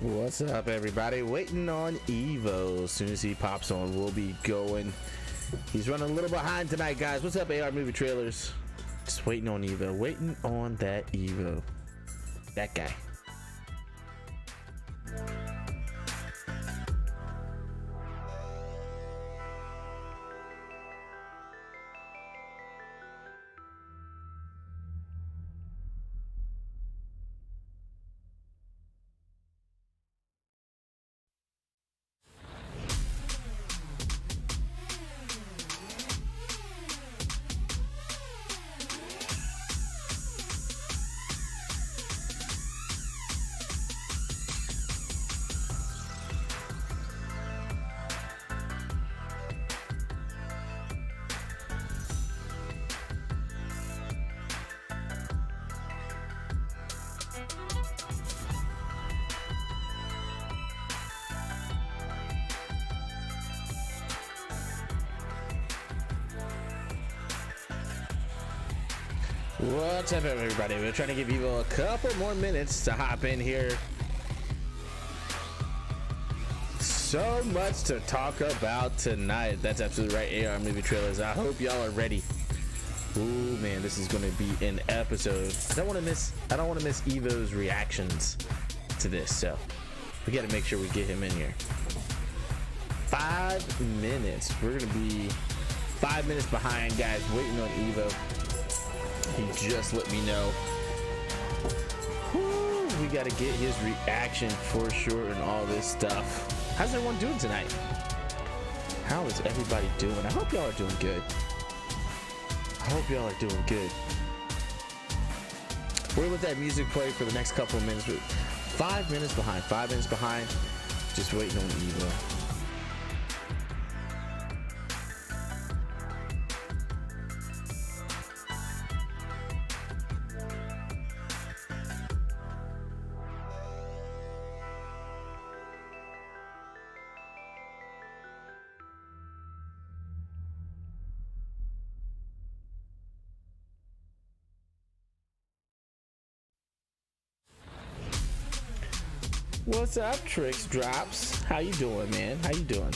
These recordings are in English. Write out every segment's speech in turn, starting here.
What's up, everybody? Waiting on Evo. As soon as he pops on, we'll be going. He's running a little behind tonight, guys. What's up, AR Movie Trailers? Just waiting on Evo. Waiting on that Evo. That guy. What's up, everybody? We're trying to give Evo a couple more minutes to hop in here. So much to talk about tonight. That's absolutely right, AR Movie Trailers. I hope y'all are ready. Ooh, man, this is going to be an episode. I don't want to miss Evo's reactions to this, so we got to make sure we get him in here. 5 minutes. We're going to be 5 minutes behind, guys, waiting on Evo. He just let me know. Woo, we got to get his reaction for sure and all this stuff. How's everyone doing tonight? How is everybody doing? I hope y'all are doing good. I hope y'all are doing good. We're with that music play for the next couple of minutes. 5 minutes behind. 5 minutes behind. Just waiting on Evo. What's up, Tricks Drops? How you doing, man? How you doing?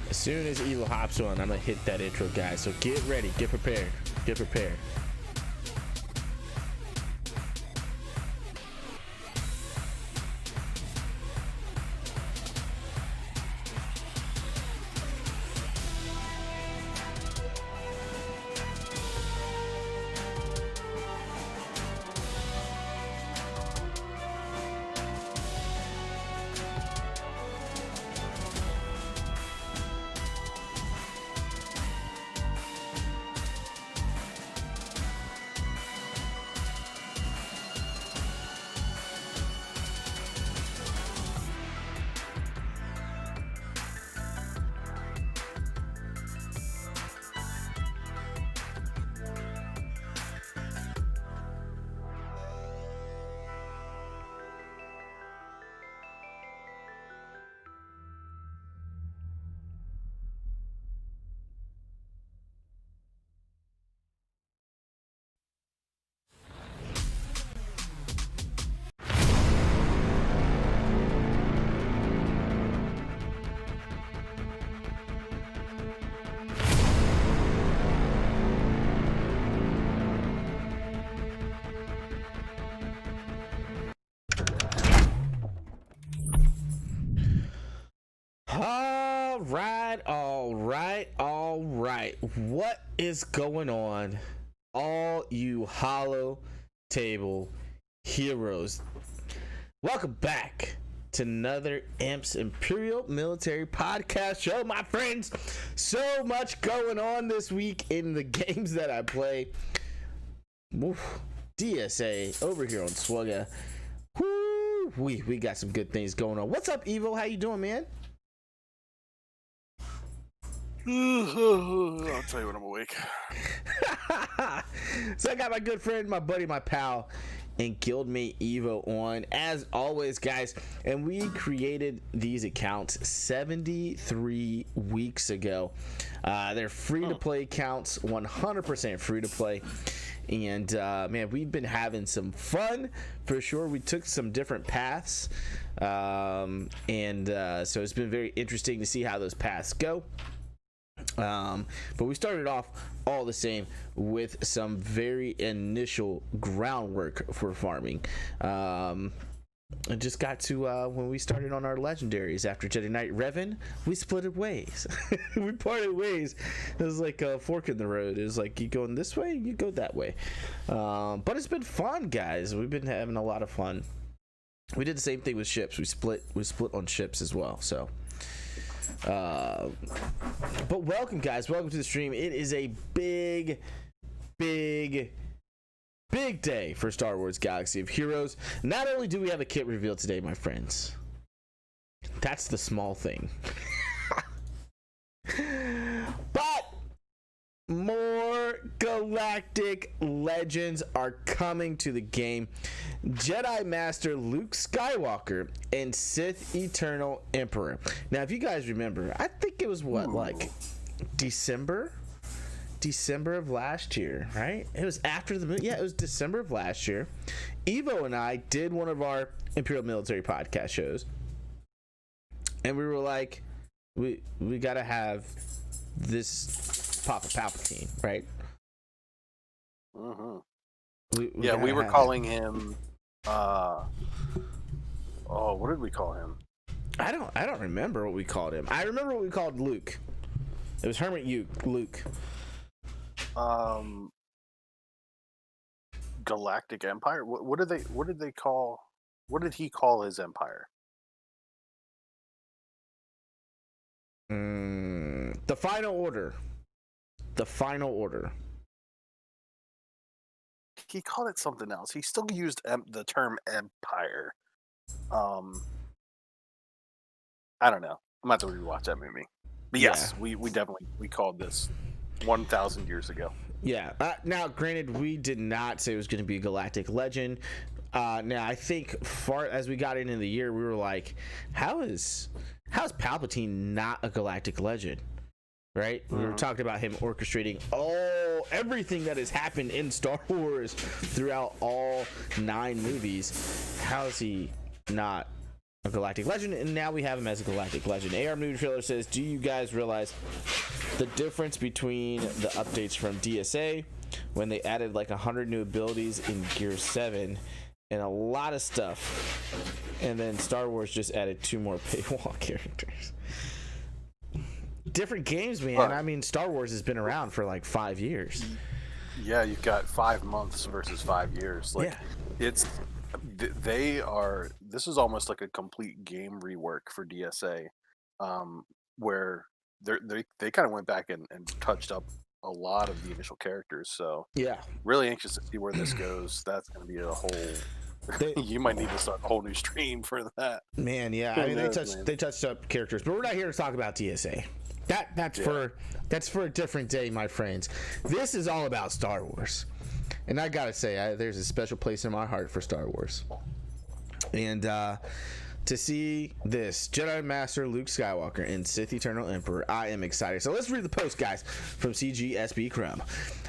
As soon as Evo hops on, I'm gonna hit that intro, guys. So get ready, get prepared, get prepared. All right. What is going on, all you hollow table heroes? Welcome back to another IMPS Imperial Military Podcast Show, my friends. So much going on this week in the games that I play. Oof. DSA over here on SWGOH. Woo, we got some good things going on. What's up, Evo? How you doing, man? I'll tell you when I'm awake. So I got my good friend, my buddy, my pal, and guildmate Evo on as always, guys. And we created these accounts 73 weeks ago. They're free to play accounts, 100% free to play. And man, we've been having some fun for sure. We took some different paths, so it's been very interesting to see how those paths go. But we started off all the same with some very initial groundwork for farming. It just got to when we started on our legendaries after Jedi Knight Revan, we split ways. We parted ways. It was like a fork in the road. It was like you going this way, you go that way. But it's been fun, guys. We've been having a lot of fun. We did the same thing with ships. We split on ships as well. So but welcome, guys. Welcome to the stream. It is a big day for Star Wars Galaxy of Heroes. Not only do we have a kit reveal today, my friends, that's the small thing. But more Galactic Legends are coming to the game. Jedi Master Luke Skywalker and Sith Eternal Emperor. Now, if you guys remember, I think it was like December of last year, right? It was after the movie. Yeah, it was December of last year. Evo and I did one of our Imperial Military Podcast shows, and we were like, we gotta have this Papa Palpatine, right? Mm-hmm. We were calling him. What did we call him? I don't remember what we called him. I remember what we called Luke. It was Hermit Luke. Galactic Empire. What did he call his empire? The Final Order. The Final Order. He called it something else. He still used the term empire. I don't know. I'm about to rewatch that movie. But yes, we definitely called this 1,000 years ago. Yeah. Now, granted, we did not say it was going to be a Galactic Legend. Now, I think far as we got into the year, we were like, how is Palpatine not a Galactic Legend? Right? We were talking about him orchestrating everything that has happened in Star Wars throughout all 9 movies. How is he not a Galactic Legend? And now we have him as a Galactic Legend. AR Movie Trailer says, do you guys realize the difference between the updates from DSA when they added like 100 new abilities in Gear 7 and a lot of stuff, and then Star Wars just added 2 more paywall characters? Different games, man. I mean, Star Wars has been around for like 5 years. Yeah, you've got 5 months versus 5 years. Like, this is almost like a complete game rework for DSA, where they kind of went back and touched up a lot of the initial characters. So yeah, really anxious to see where this goes. That's going to be a whole. You might need to start a whole new stream for that. Man, yeah. I mean, they touched up characters, but we're not here to talk about DSA. That's for a different day, my friends. This is all about Star Wars, and I gotta say, there's a special place in my heart for Star Wars. And to see this Jedi Master Luke Skywalker and Sith Eternal Emperor, I am excited. So let's read the post, guys, from CGSB Chrome.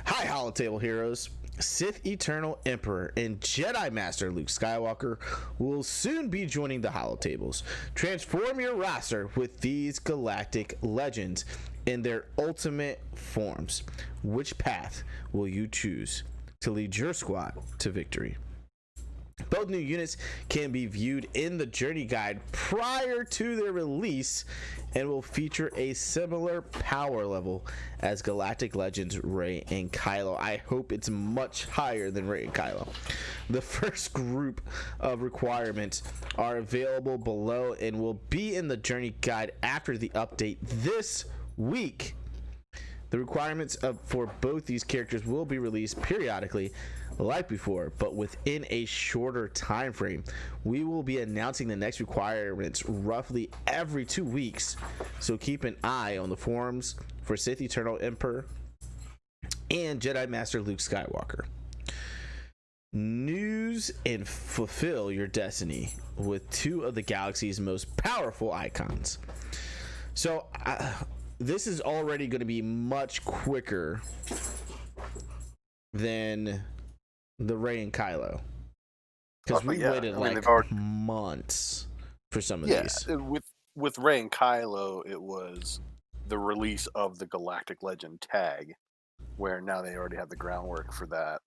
Hi, Holotable Heroes. Sith Eternal Emperor and Jedi Master Luke Skywalker will soon be joining the Holotables. Transform your roster with these Galactic Legends in their ultimate forms. Which path will you choose to lead your squad to victory? Both new units can be viewed in the journey guide prior to their release and will feature a similar power level as Galactic Legends Rey and Kylo. I hope it's much higher than Rey and Kylo. The first group of requirements are available below and will be in the journey guide after the update this week. The requirements for both these characters will be released periodically like before, but within a shorter time frame. We will be announcing the next requirements roughly every 2 weeks, so keep an eye on the forums for Sith Eternal Emperor and Jedi Master Luke Skywalker. News and fulfill your destiny with two of the galaxy's most powerful icons. So this is already going to be much quicker than the Rey and Kylo, because we waited months for some of these. With Rey and Kylo, it was the release of the Galactic Legend tag, where now they already have the groundwork for that.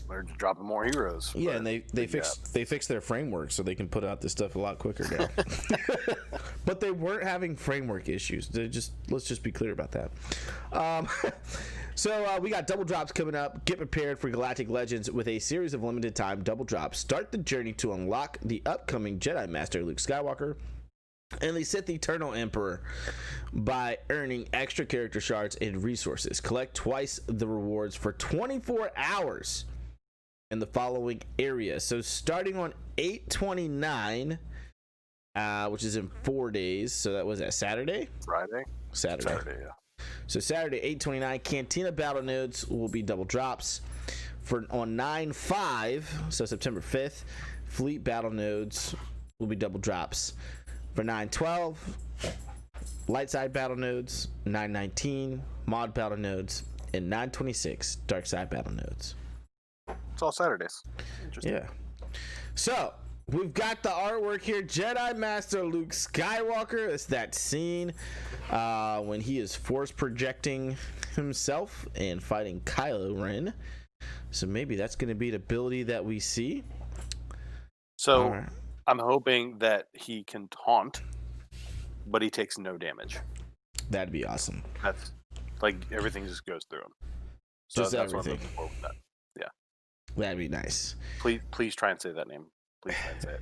They're dropping more heroes. Yeah, and they fixed their framework so they can put out this stuff a lot quicker now. But they weren't having framework issues. Let's just be clear about that. So we got double drops coming up. Get prepared for Galactic Legends with a series of limited time double drops. Start the journey to unlock the upcoming Jedi Master Luke Skywalker and the Sith Eternal Emperor by earning extra character shards and resources. Collect twice the rewards for 24 hours in the following areas. So starting on 8/29, which is in 4 days. So that was that Saturday? Saturday, yeah. So Saturday, 8/29, Cantina battle nodes will be double drops. On 9/5, so September 5th, fleet battle nodes will be double drops. For 9/12, light side battle nodes. 9/19, mod battle nodes. And 9/26, dark side battle nodes. It's all Saturdays. Interesting. Yeah. So we've got the artwork here. Jedi Master Luke Skywalker. It's that scene when he is force projecting himself and fighting Kylo Ren. So maybe that's going to be the ability that we see. So right. I'm hoping that he can taunt, but he takes no damage. That'd be awesome. That's like everything just goes through him. So just that's everything. What I'm looking forward to that. Yeah. That'd be nice. Please try and say that name. Please try and say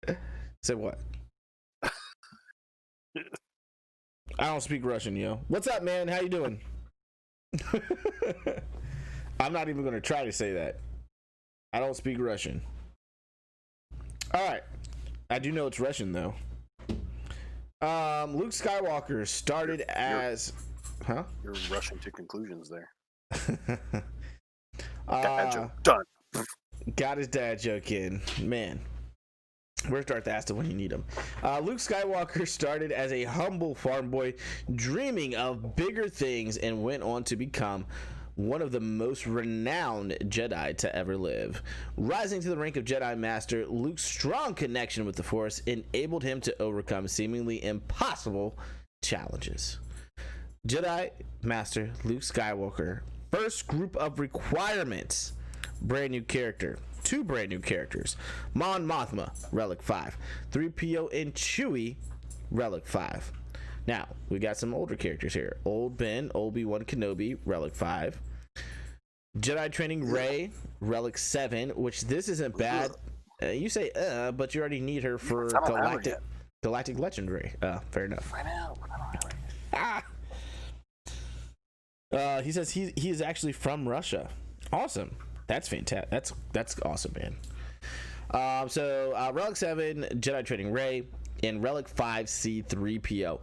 it. Say what? I don't speak Russian, yo. What's up, man? How you doing? I'm not even going to try to say that. I don't speak Russian. All right. I do know it's Russian, though. Luke Skywalker started as... Huh? You're rushing to conclusions there. Dad joke. Done. Got his dad joke in. Man. Where's Darth Asta when you need him? Luke Skywalker started as a humble farm boy, dreaming of bigger things, and went on to become one of the most renowned Jedi to ever live. Rising to the rank of Jedi Master, Luke's strong connection with the Force enabled him to overcome seemingly impossible challenges. Jedi Master Luke Skywalker. First group of requirements. Brand new character. 2 brand new characters. Mon Mothma, Relic 5. 3PO and Chewie, Relic 5. Now, we got some older characters here. Old Ben, Obi-Wan Kenobi, Relic 5. Jedi Training Rey, Relic 7, which this isn't bad. You say, but you already need her for Galactic Legend Rey. Fair enough. I know. He says he is actually from Russia. Awesome. That's fantastic. That's awesome, man. So Relic 7, Jedi Training Rey, and Relic 5, C3PO.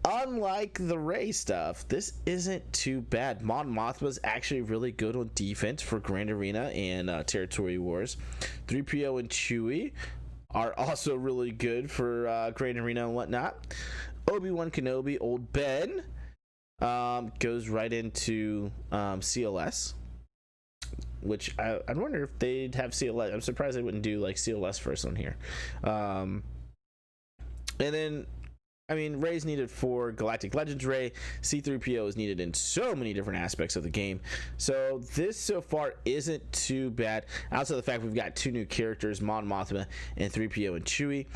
Unlike the Rey stuff, this isn't too bad. Mon Mothma's actually really good on defense for Grand Arena and Territory Wars. 3PO and Chewie are also really good for Grand Arena and whatnot. Obi-Wan Kenobi, Old Ben, goes right into CLS. Which I wonder if they'd have CLS. I'm surprised they wouldn't do like CLS first on here. And then I mean, Rey's needed for Galactic Legends Rey. C-3PO is needed in so many different aspects of the game. So this so far isn't too bad. Outside of the fact we've got 2 new characters, Mon Mothma and 3PO and Chewie,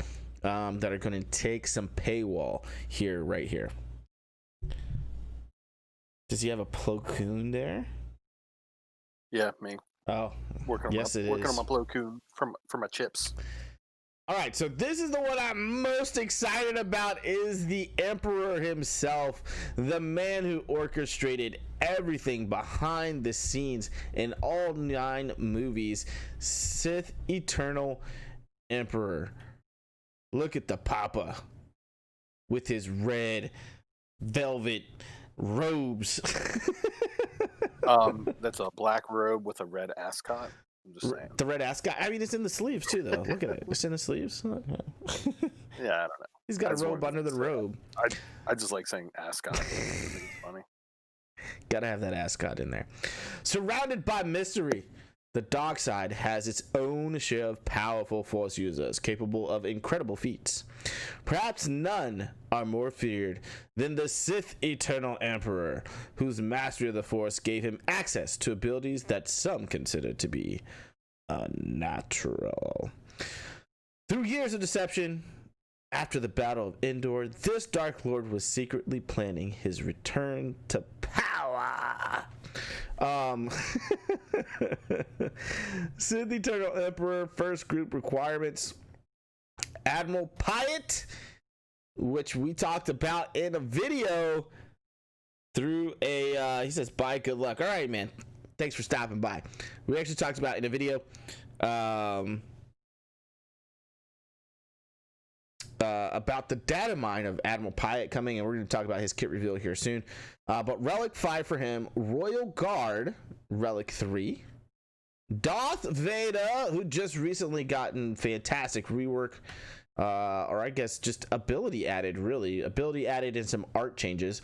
that are going to take some paywall here, right here. Does he have a Plo Koon there? Yeah, me. Oh, working on my Plo Koon from my chips. All right, so this is the one I'm most excited about, is the Emperor himself, the man who orchestrated everything behind the scenes in all 9 movies, Sith Eternal Emperor. Look at the Papa with his red velvet robes. That's a black robe with a red ascot. I'm just saying. The red ascot. I mean, it's in the sleeves too, though. Look at it. It's in the sleeves. Yeah, I don't know. He's got a robe under the robe. I just like saying ascot. It's funny. Gotta have that ascot in there. Surrounded by mystery, the dark side has its own share of powerful Force users capable of incredible feats. Perhaps none are more feared than the Sith Eternal Emperor, whose mastery of the Force gave him access to abilities that some consider to be unnatural. Through years of deception, after the Battle of Endor, this Dark Lord was secretly planning his return to power. Sith Eternal Emperor first group requirements: Admiral Piett, which we talked about in a video through a he says bye, good luck. All right, man, thanks for stopping by. We actually talked about in a video about the data mine of Admiral Piett coming, and we're going to talk about his kit reveal here soon. But Relic 5 for him, Royal Guard Relic 3, Darth Vader, who just recently gotten fantastic rework, or I guess just ability added and some art changes.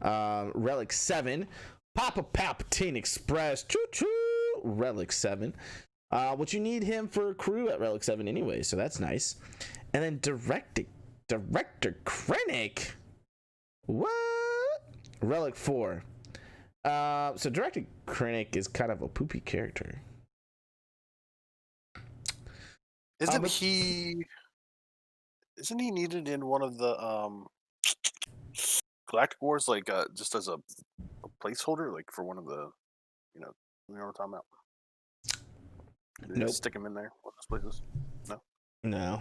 Relic 7, Papa Palpatine Express, choo choo, Relic 7, which you need him for crew at Relic 7 anyway, so that's nice. And then Director Krennic, what? Relic 4. So Director Krennic is kind of a poopy character. Isn't he needed in one of the Galactic Wars, like just as a placeholder, like for one of the, you know what I'm talking about? Did they stick him in there, one of those places? No.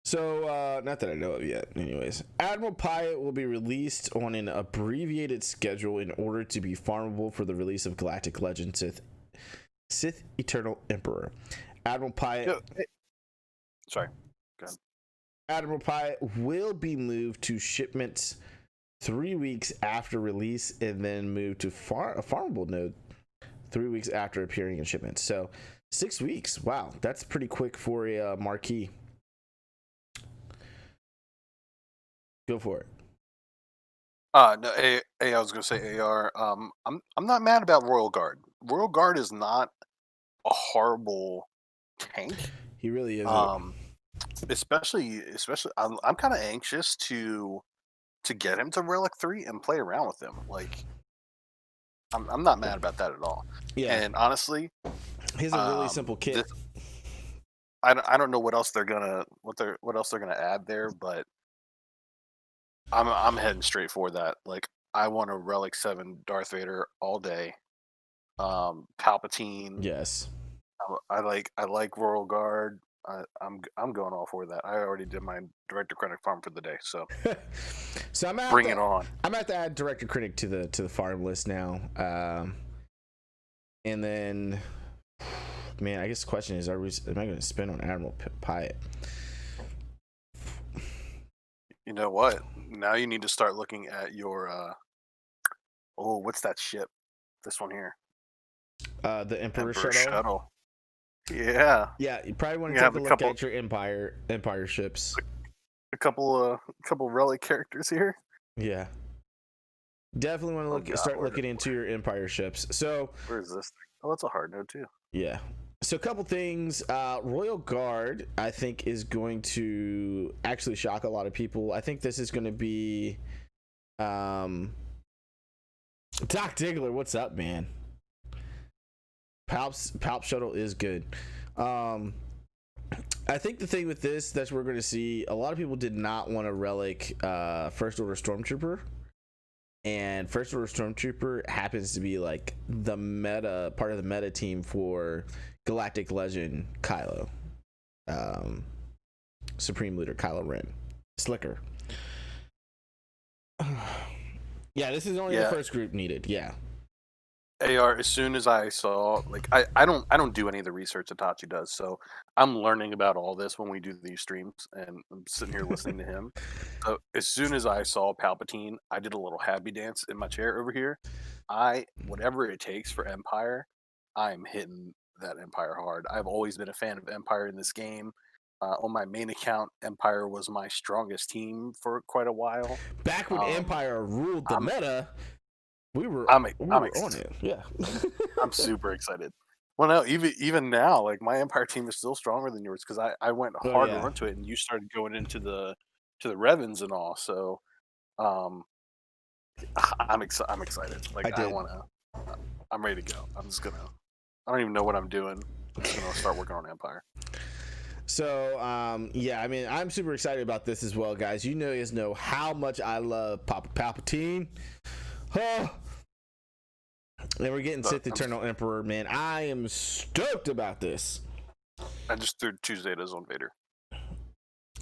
So, not that I know of yet. Anyways, Admiral Piett will be released on an abbreviated schedule in order to be farmable for the release of Galactic Legend Sith Eternal Emperor. Admiral Piett. Sorry. Go ahead. Admiral Piett will be moved to shipments 3 weeks after release, and then moved to a farmable node 3 weeks after appearing in shipments. So 6 weeks. Wow, that's pretty quick for a marquee. Go for it. No, I was gonna say AR. I'm not mad about Royal Guard. Royal Guard is not a horrible tank. He really is. Especially, I'm kind of anxious to get him to Relic 3 and play around with him. Like, I'm not mad about that at all. Yeah. And honestly, he's a really simple kit. I don't know what else they're gonna add there, but I'm heading straight for that. Like, I want a Relic 7 Darth Vader all day. Palpatine. Yes. I like Royal Guard. I'm going all for that. I already did my Director Krennic farm for the day, so so bring it on. I'm gonna have to add Director Krennic to the farm list now. And then, man, I guess the question is, am I going to spend on Admiral Piett? You know what? Now you need to start looking at your what's that ship? This one here. The Emperor Shuttle. Yeah. Yeah, you probably want to take a look at your Empire ships. A couple relic characters here. Yeah. Definitely want to start looking into your Empire ships. So where is this thing? Oh, it's a hard node too. Yeah. So a couple things. Royal Guard, I think, is going to actually shock a lot of people. I think this is going to be Doc Diggler. What's up, man? Palp Shuttle is good. I think the thing with this that we're going to see, a lot of people did not want to relic First Order Stormtrooper. And First Order Stormtrooper happens to be like the meta part of the meta team for Galactic Legend Kylo, Supreme Leader Kylo Ren, Slicker. Yeah, this is only the first group needed. Yeah. AR, as soon as I saw, like, I don't do any of the research Itachi does, so I'm learning about all this when we do these streams, and I'm sitting here listening to him. So as soon as I saw Palpatine, I did a little happy dance in my chair over here. Whatever it takes for Empire, I'm hitting that Empire hard. I've always been a fan of Empire in this game. On my main account, Empire was my strongest team for quite a while. Back when Empire ruled the meta. I'm on it. Yeah. I'm super excited. Well, no, even now, like, my Empire team is still stronger than yours because I went hard into it, and you started going into the Revens and all. So, I'm excited. Like, I'm ready to go. I don't even know what I'm doing. I'm just gonna start working on Empire. So, yeah, I mean, I'm super excited about this as well, guys. You guys know how much I love Papa Palpatine. Oh. And we're getting Sith Eternal Emperor, man. I am stoked about this. I just threw Tuesdays on Vader.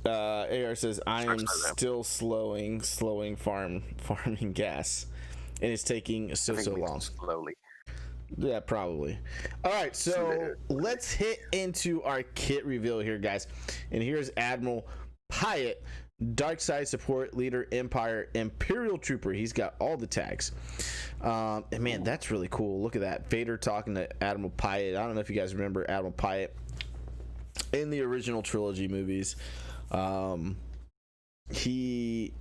AR says, I am still slowing farming gas. And it's taking so long. Slowly. Yeah, probably. All right, so let's hit into our kit reveal here, guys. And here's Admiral Piett, Dark Side Support Leader, Empire, Imperial Trooper. He's got all the tags. And man, that's really cool. Look at that. Vader talking to Admiral Piett. I don't know if you guys remember Admiral Piett in the original trilogy movies. He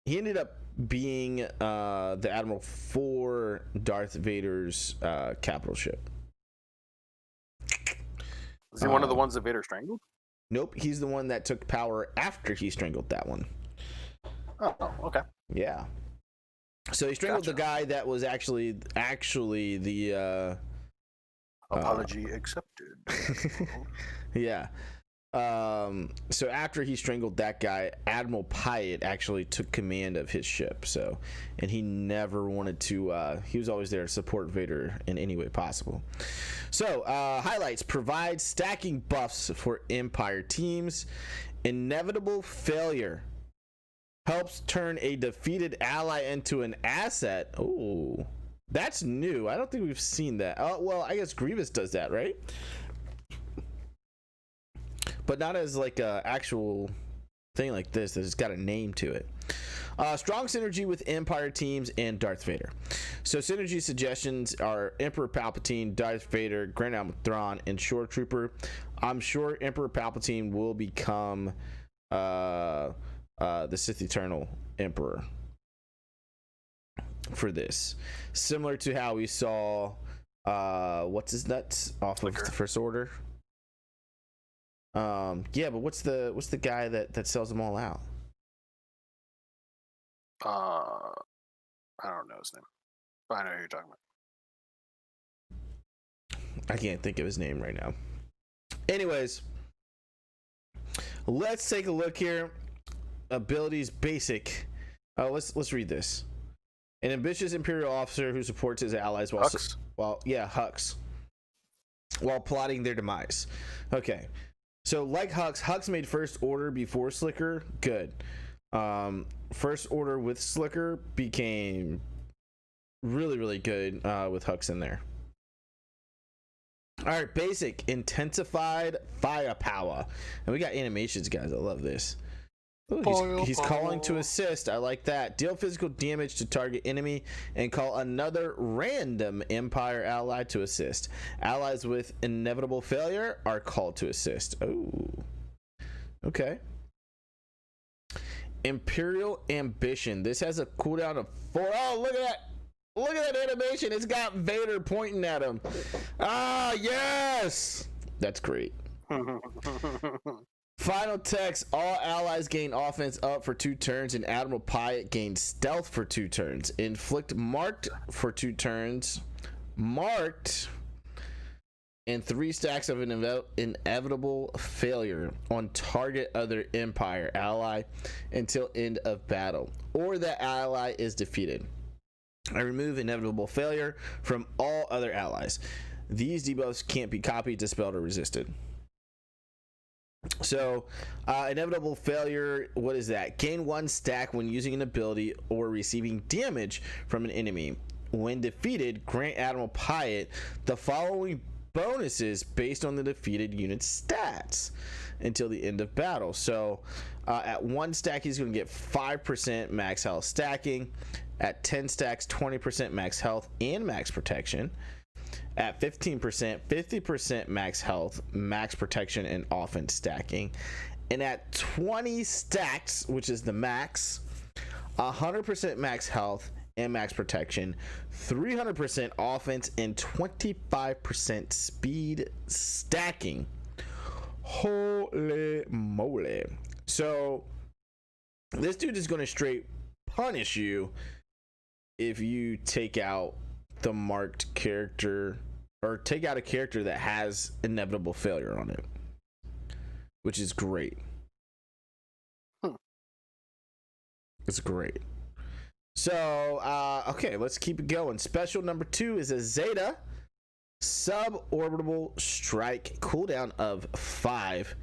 ended up being the Admiral for Darth Vader's capital ship. Is he one of the ones that Vader strangled? Nope, he's the one that took power after he strangled that one. Oh, okay. Yeah. So he strangled the guy that was actually the apology accepted. Yeah. So after he strangled that guy, Admiral Piett actually took command of his ship. So, and he never wanted to, he was always there to support Vader in any way possible. So, highlights: provide stacking buffs for Empire teams. Inevitable failure helps turn a defeated ally into an asset. Oh, that's new. I don't think we've seen that. Oh, well, I guess Grievous does that, right? But not as like a actual thing like this that has got a name to it. Strong synergy with Empire teams and Darth Vader. So synergy suggestions are Emperor Palpatine, Darth Vader, Grand Admiral Thrawn, and Shore Trooper. I'm sure Emperor Palpatine will become the Sith Eternal Emperor for this. Similar to how we saw what's his nuts off of the First Order. Yeah, but what's the guy that sells them all out? I don't know his name, but I know who you're talking about. I can't think of his name right now. Anyways, let's take a look here. Abilities basic. Let's read this. An ambitious Imperial officer who supports his allies Hux. Hux, while plotting their demise. Okay. So like Hux made First Order before Slicker. Good. First Order with Slicker became really, really good with Hux in there. All right, basic intensified firepower. And we got animations, guys. I love this. Ooh, he's calling to assist. I like that. Deal physical damage to target enemy and call another random Empire ally to assist. Allies with inevitable failure are called to assist. Oh, okay. Imperial Ambition. This has a cooldown of 4. Oh, look at that. Look at that animation. It's got Vader pointing at him. Ah, yes. That's great. Final text. All allies gain offense up for 2 turns, and Admiral Piett gains stealth for 2 turns. Inflict marked for 2 turns. Marked and 3 stacks of an inevitable failure on target other Empire ally until end of battle, or that ally is defeated. I remove inevitable failure from all other allies. These debuffs can't be copied, dispelled, or resisted. So, inevitable failure, what is that? Gain 1 stack when using an ability or receiving damage from an enemy. When defeated, grant Admiral Piett the following bonuses based on the defeated unit's stats until the end of battle. So, at 1 stack, he's going to get 5% max health stacking. At 10 stacks, 20% max health and max protection. At 15%, 50% max health, max protection, and offense stacking. And at 20 stacks, which is the max, 100% max health and max protection, 300% offense, and 25% speed stacking. Holy moly. So this dude is going to straight punish you if you take out the marked character, or take out a character that has inevitable failure on it, which is great. It's great. So okay, let's keep it going. Special number 2 is a Zeta suborbital strike, cooldown of 5,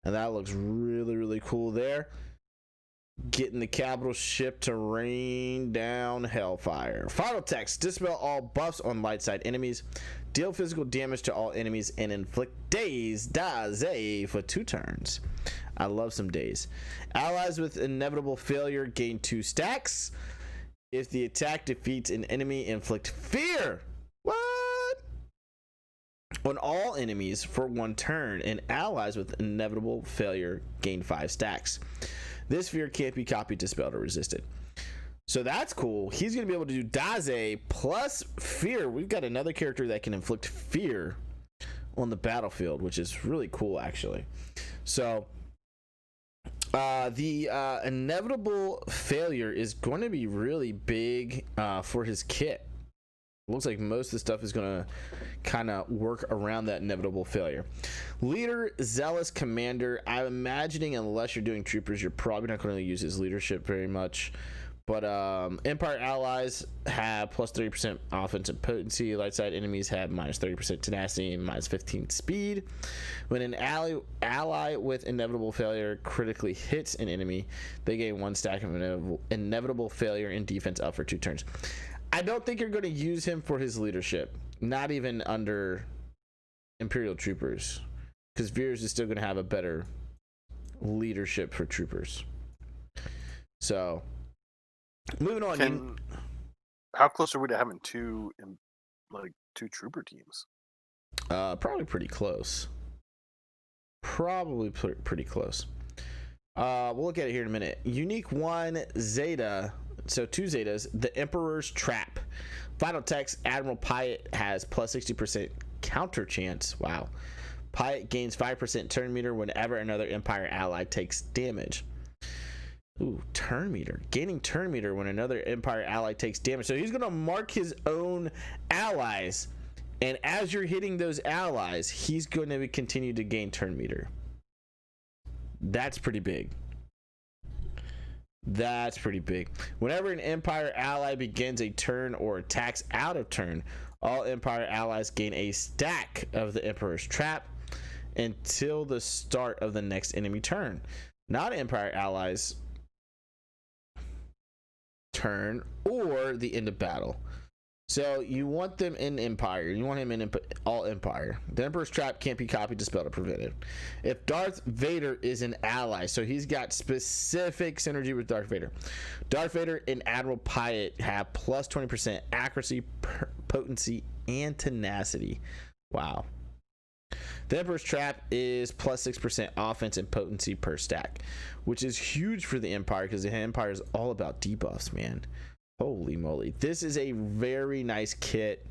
and that looks really, really cool there. Getting the capital ship to rain down hellfire. Final text. Dispel all buffs on light side enemies. Deal physical damage to all enemies and inflict daze for 2 turns. I love some daze. Allies with inevitable failure gain 2 stacks. If the attack defeats an enemy, inflict fear. What? On all enemies for 1 turn, and allies with inevitable failure gain 5 stacks. This fear can't be copied, dispelled, or resisted. So that's cool. He's going to be able to do Daze plus fear. We've got another character that can inflict fear on the battlefield, which is really cool, actually. So the inevitable failure is going to be really big for his kit. Looks like most of the stuff is going to kind of work around that inevitable failure. Leader, zealous commander. I'm imagining unless you're doing troopers, you're probably not going to use his leadership very much. But Empire allies have plus 30% offense and potency. Light side enemies have minus 30% tenacity and minus 15 speed. When an ally with inevitable failure critically hits an enemy, they gain 1 stack of inevitable failure and defense up for 2 turns. I don't think you're going to use him for his leadership, not even under Imperial troopers, because Veers is still going to have a better leadership for troopers. So, moving on. How close are we to having 2 trooper teams? Probably pretty close. Probably pretty close. We'll look at it here in a minute. Unique 1 Zeta. So 2 Zetas, the Emperor's Trap. Final text, Admiral Piett has plus 60% counter chance. Wow. Piett gains 5% turn meter whenever another Empire ally takes damage. Ooh, turn meter. Gaining turn meter when another Empire ally takes damage. So he's going to mark his own allies. And as you're hitting those allies, he's going to continue to gain turn meter. That's pretty big. That's pretty big. Whenever an Empire ally begins a turn or attacks out of turn, all Empire allies gain a stack of the Emperor's Trap until the start of the next enemy turn. Not Empire allies' turn or the end of battle. So you want them in Empire. You want him in all Empire. The Emperor's Trap can't be copied, dispelled, or prevented. If Darth Vader is an ally, so he's got specific synergy with Darth Vader. Darth Vader and Admiral Piett have plus 20% accuracy, potency, and tenacity. Wow. The Emperor's Trap is plus 6% offense and potency per stack, which is huge for the Empire because the Empire is all about debuffs, man. Holy moly. This is a very nice kit.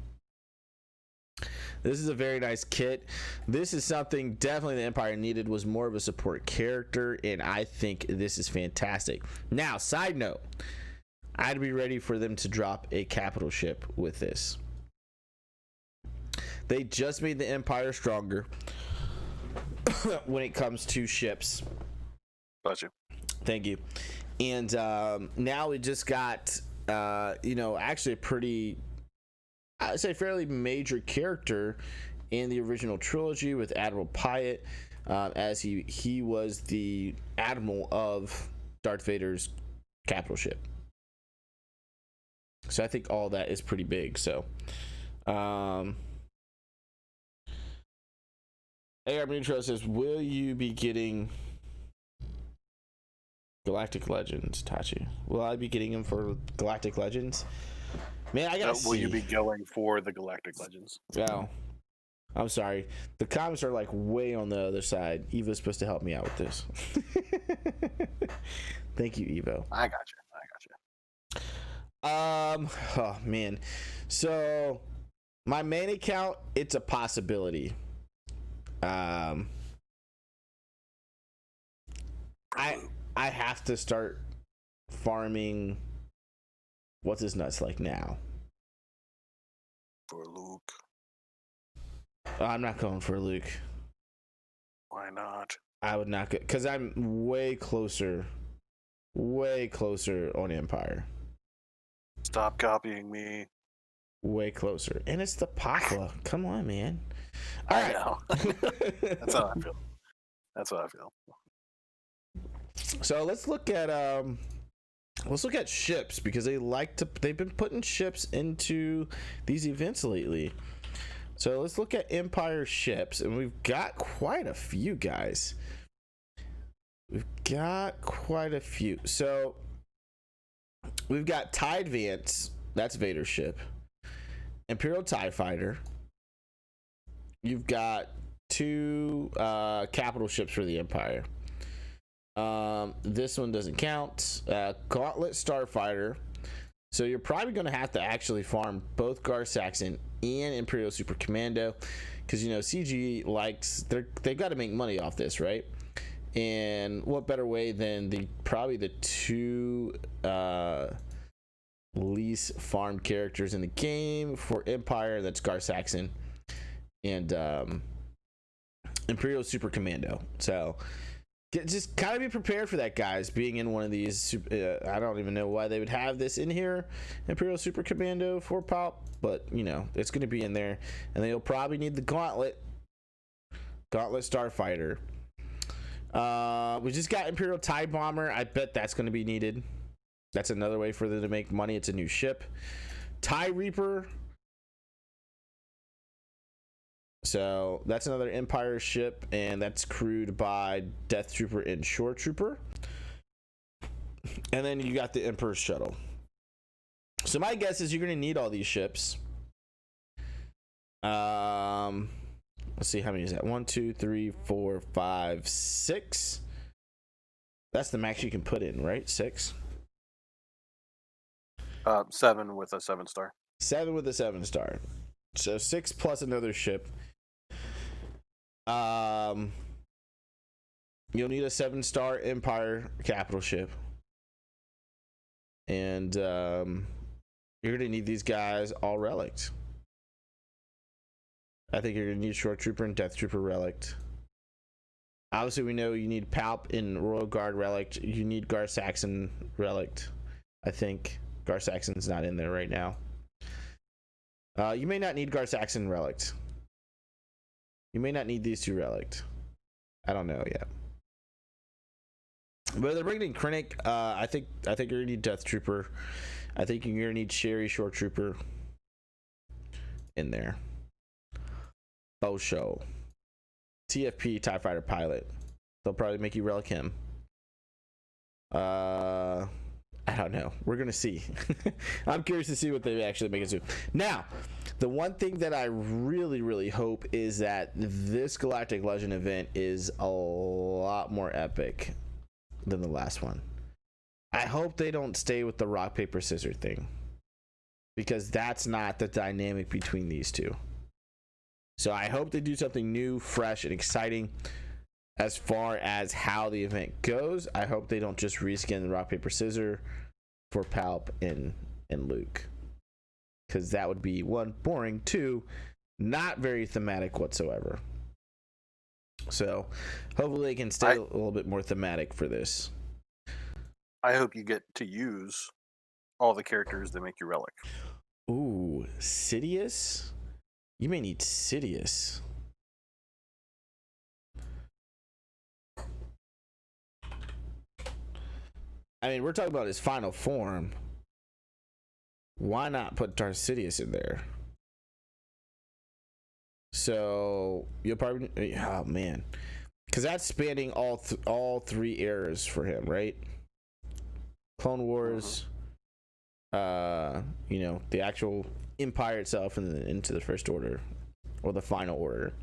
This is a very nice kit. This is something definitely the Empire needed, was more of a support character, and I think this is fantastic. Now, side note, I'd be ready for them to drop a capital ship with this. They just made the Empire stronger when it comes to ships. Got you. Thank you. And now we just got, actually a pretty, I'd say fairly major character in the original trilogy with Admiral Piett, as he was the admiral of Darth Vader's capital ship. So I think all that is pretty big. So AR Mutual says, will you be getting Galactic Legends, Itachi? Will I be getting him for Galactic Legends? Man, I gotta see. Will you be going for the Galactic Legends? Oh, I'm sorry. The comments are like way on the other side. Evo's supposed to help me out with this. Thank you, Evo. I got you. Oh man. So my main account, it's a possibility. I have to start farming what's his nuts like now. For Luke. I'm not going for Luke. Why not? I would not go, because I'm way closer on Empire. Stop copying me. Way closer. And it's the Papa. Come on, man. All right. Know. That's how I feel. That's what I feel. So let's look at ships, because they've been putting ships into these events lately. So let's look at Empire ships, and we've got quite a few, guys. We've got quite a few. So we've got TIE Advance, that's Vader's ship. Imperial TIE Fighter. You've got 2 capital ships for the Empire. This one doesn't count. Gauntlet Starfighter. So you're probably going to have to actually farm both Gar Saxon and Imperial Super Commando, because CG they've got to make money off this, right? And what better way than probably the 2 least farmed characters in the game for Empire? That's Gar Saxon and Imperial Super Commando. So just kind of be prepared for that, guys, being in one of these. I don't even know why they would have this in here, Imperial Super Commando for pop, but it's going to be in there. And they'll probably need the Gauntlet Starfighter. We just got Imperial TIE Bomber. I bet that's going to be needed. That's another way for them to make money. It's a new ship. TIE Reaper. So that's another Empire ship, and that's crewed by Death Trooper and Shore Trooper. And then you got the Emperor's Shuttle. So my guess is you're going to need all these ships. Let's see, how many is that? 1, 2, 3, 4, 5, 6. That's the max you can put in, right? 6. 7 with a 7-star. 7 with a 7-star. So 6 plus another ship. You'll need a 7-star Empire capital ship, and you're gonna need these guys all relict. I think you're gonna need Shore Trooper and Death Trooper relict. Obviously, we know you need Palp in Royal Guard relict. You need Gar Saxon relict. I think Gar Saxon's not in there right now. You may not need Gar Saxon relict. You may not need these 2 relict. I don't know yet. But they're bringing in Krennic. I think you're gonna need Death Trooper. I think you're gonna need Sherry Shore Trooper in there. Bosho. TFP TIE Fighter Pilot. They'll probably make you relic him. I don't know. We're gonna see. I'm curious to see what they actually make it to. Now, the one thing that I really hope is that this Galactic Legend event is a lot more epic than the last one. I hope they don't stay with the rock paper scissors thing. because that's not the dynamic between these two. So I hope they do something new, fresh, and exciting as far as how the event goes. I hope they don't just reskin the rock, paper, scissors for Palp and Luke, because that would be, one, boring, two, not very thematic whatsoever. So hopefully they can stay a little bit more thematic for this. I hope you get to use all the characters that make you Relic. Ooh, Sidious? You may need Sidious. I mean, we're talking about his final form. Why not put Darth Sidious in there? So you'll probably, oh man, because that's spanning all three eras for him, right? Clone Wars, you know, the actual Empire itself, and then into the First Order or the Final Order.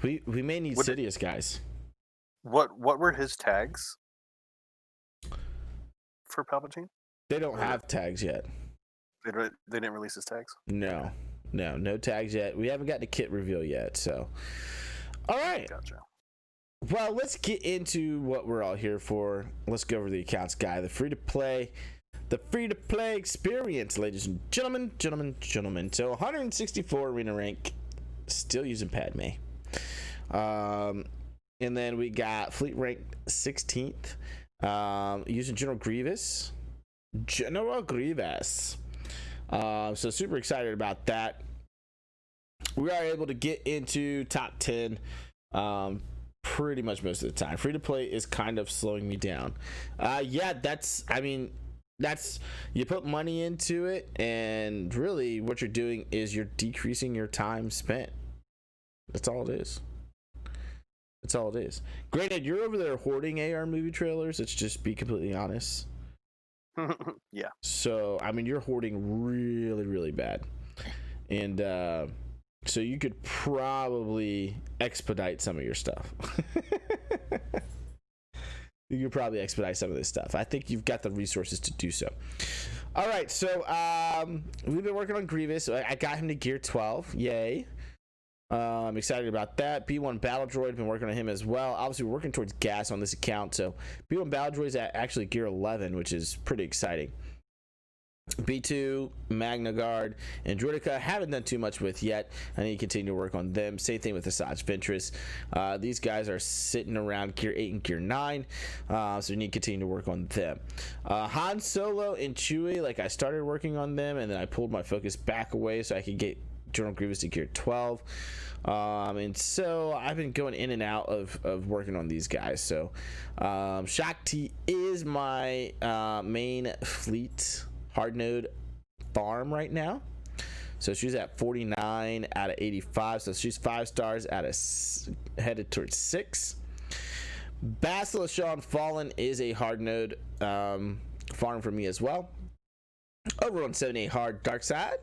We may need Sidious, guys. What were his tags for Palpatine? They don't have tags yet. They didn't release his tags? No tags yet. We haven't gotten a kit reveal yet, so. All right. Gotcha. Well, let's get into what we're all here for. Let's go over the accounts, guy. The free-to-play experience, ladies and gentlemen. So 164 arena rank, still using Padme. And then we got fleet rank 16th, using General Grievous. So super excited about that. We are able to get into top 10 pretty much most of the time. Free to play is kind of slowing me down. That's you put money into it, and really what you're doing is you're decreasing your time spent. That's all it is. Granted, you're over there hoarding AR movie trailers. Let's just be completely honest. Yeah. So, I mean, you're hoarding really, really bad. And so you could probably expedite some of your stuff. You could probably expedite some of this stuff. I think you've got the resources to do so. All right, so we've been working on Grievous. I got him to gear 12. Yay. I'm excited about that. B1 Battle Droid, been working on him as well. Obviously, we're working towards gas on this account. So B1 Battle Droid is at actually gear 11, which is pretty exciting. B2, Magna Guard, and Droidica haven't done too much with yet. I need to continue to work on them. Same thing with Asajj Ventress. These guys are sitting around gear 8 and gear 9, so we need to continue to work on them. Han Solo and Chewie, like I started working on them, and then I pulled my focus back away so I could get General Grievous to gear 12. And so I've been going in and out of working on these guys. So Shakti is my main fleet hard node farm right now. So she's at 49 out of 85. So she's 5 stars out of headed towards 6. Basilisk Shawn Fallen is a hard node farm for me as well. Over on 78 hard dark side.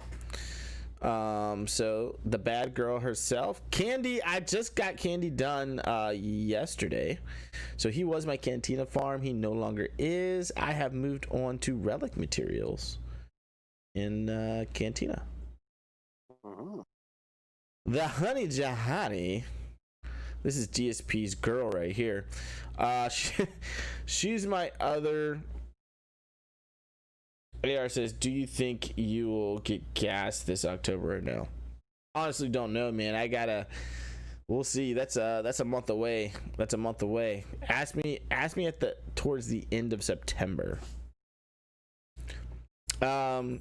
So the bad girl herself, Candy. I just got Candy done yesterday, so he was my Cantina farm. He no longer is. I have moved on to relic materials in Cantina. The Honey Jahani, this is DSP's girl right here. She's my other. AR says, do you think you will get gas this October or no? Honestly, don't know, man. We'll see. That's a month away. Ask me towards the end of September. For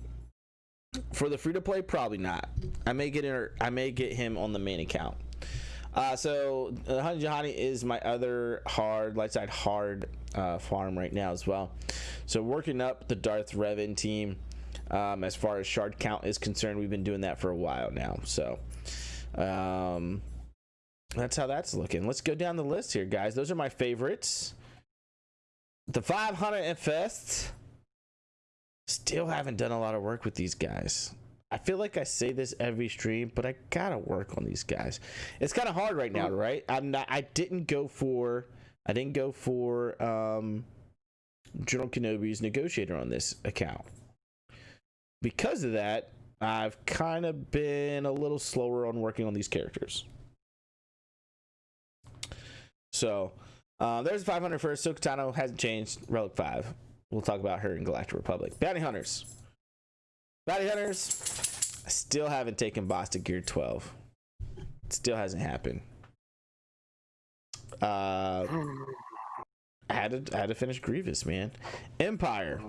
the free to play, probably not. I may get him on the main account. So Honey Jahani is my other light side hard farm right now as well. So working up the Darth Revan team as far as shard count is concerned. We've been doing that for a while now. So that's how that's looking. Let's go down the list here, guys. Those are my favorites. The 500 Infest. Still haven't done a lot of work with these guys. I feel like I say this every stream, but I gotta work on these guys. It's kind of hard right now, right? I didn't go for I didn't go for General Kenobi's negotiator on this account. Because of that, I've kind of been a little slower on working on these characters. So there's 500 first. Ahsoka Tano hasn't changed. Relic 5. We'll talk about her in Galactic Republic. Bounty Hunters. I still haven't taken boss to gear 12. It still hasn't happened. I had to finish Grievous, man. Empire.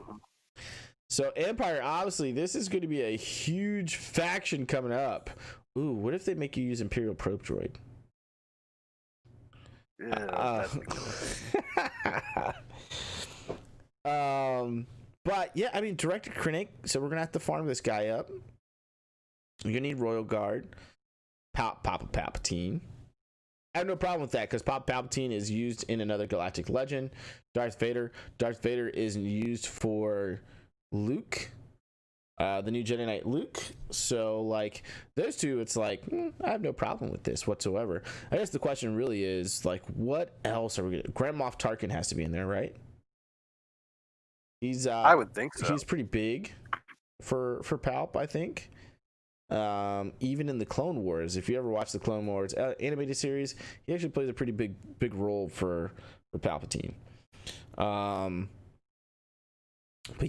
So Empire, obviously, this is going to be a huge faction coming up. Ooh, what if they make you use Imperial Probe Droid? Yeah. But yeah, I mean, Director Krennic. So we're gonna have to farm this guy up. You're gonna need Royal Guard, Papa Palpatine. I have no problem with that because Papa Palpatine is used in another Galactic Legend. Darth Vader is used for Luke, the new Jedi Knight Luke. So like those two, it's like I have no problem with this whatsoever. I guess the question really is like, what else are we gonna? Grand Moff Tarkin has to be in there, right? He's I would think so. He's pretty big for Palp, I think. Even in the Clone Wars, if you ever watch the Clone Wars animated series, he actually plays a pretty big role for Palpatine. But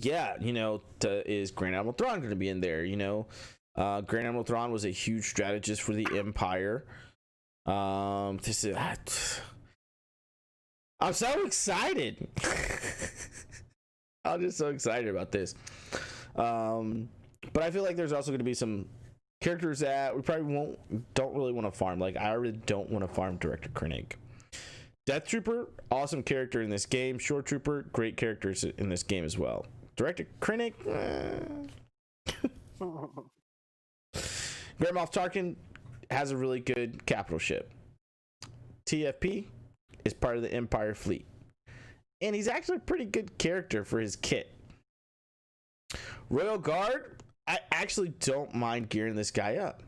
yeah, you know, is Grand Admiral Thrawn going to be in there? You know, Grand Admiral Thrawn was a huge strategist for the Empire. This is, I'm so excited. I'm just so excited about this. But I feel like there's also going to be some characters that we probably don't really want to farm. Like I really don't want to farm Director Krennic. Death Trooper, awesome character in this game. Shore Trooper, great characters in this game as well. Director Krennic, Grand Moff Tarkin has a really good capital ship. TFP is part of the Empire fleet. And he's actually a pretty good character for his kit. Royal Guard, I actually don't mind gearing this guy up.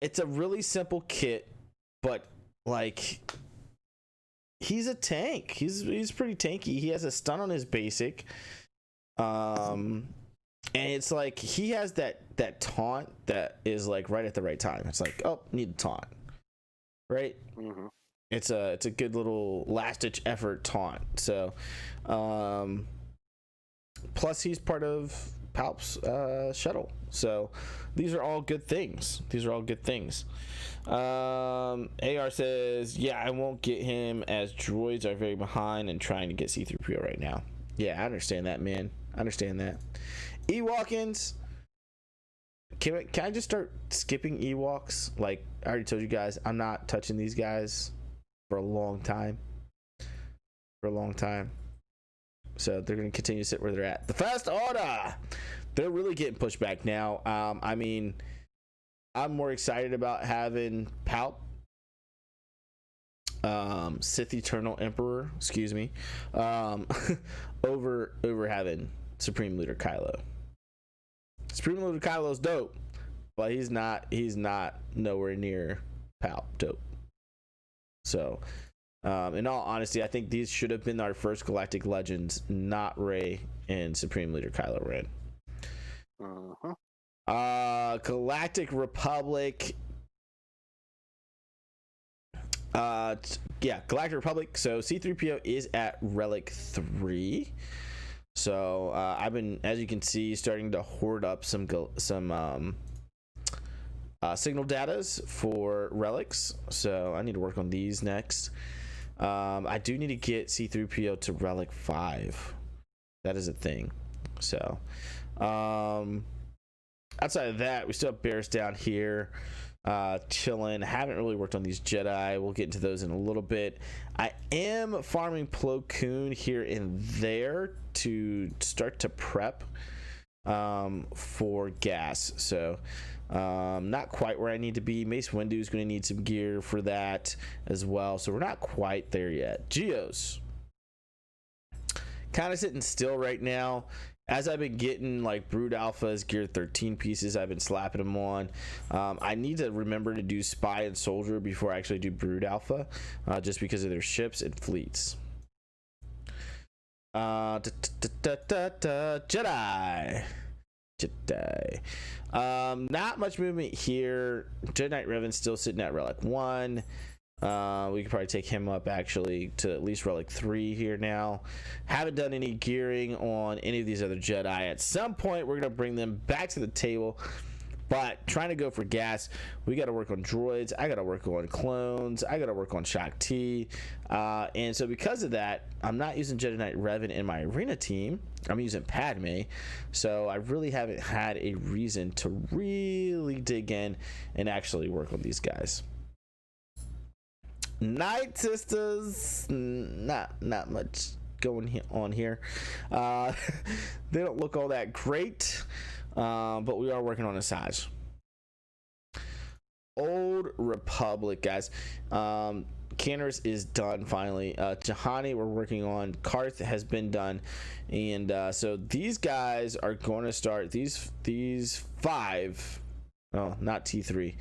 It's a really simple kit, but like he's a tank. He's pretty tanky. He has a stun on his basic. And it's like he has that taunt that is like right at the right time. It's like, oh, need a taunt. Right? Mm-hmm. It's a good little last-ditch effort taunt. So, plus he's part of Palp's shuttle. So these are all good things. AR says, yeah, I won't get him as droids are very behind and trying to get C-3PO right now. Yeah, I understand that, man. I understand that. Ewokins. Can I just start skipping Ewoks? Like, I already told you guys, I'm not touching these guys for a long time. So they're going to continue to sit where they're at. The First Order, they're really getting pushed back now. I mean, I'm more excited about having Palp, Sith Eternal Emperor, over having Supreme Leader Kylo. Supreme Leader Kylo's dope, but he's not nowhere near Palp dope. So, in all honesty, I think these should have been our first Galactic Legends, not Rey and Supreme Leader Kylo Ren. Galactic Republic. Galactic Republic. So C-3PO is at Relic 3. So I've been, as you can see, starting to hoard up some signal datas for relics. So I need to work on these next. I do need to get C-3PO to Relic 5. That is a thing. So outside of that, we still have Bears down here chilling. Haven't really worked on these Jedi. We'll get into those in a little bit. I am farming Plo Koon here and there to start to prep for gas. So not quite where I need to be. Mace Windu is going to need some gear for that as well. So we're not quite there yet. Geos kind of sitting still right now as I've been getting like Brood Alphas, Gear 13 pieces, I've been slapping them on. I need to remember to do Spy and Soldier before I actually do Brood Alpha, just because of their ships and fleets. Jedi. Not much movement here. Jedi Knight Revan's still sitting at Relic 1. We could probably take him up actually to at least Relic 3 here now. Haven't done any gearing on any of these other Jedi. At some point, we're going to bring them back to the table. But trying to go for gas, we got to work on droids. I got to work on clones. I got to work on Shock T. And so because of that, I'm not using Jedi Knight Revan in my arena team. I'm using Padme. So I really haven't had a reason to really dig in and actually work on these guys. Night Sisters, not much going on here. They don't look all that great. But we are working on a size. Old Republic, guys. Canners is done finally. Jahani we're working on. Karth has been done, and so these guys are going to start these 5. Oh, not T3.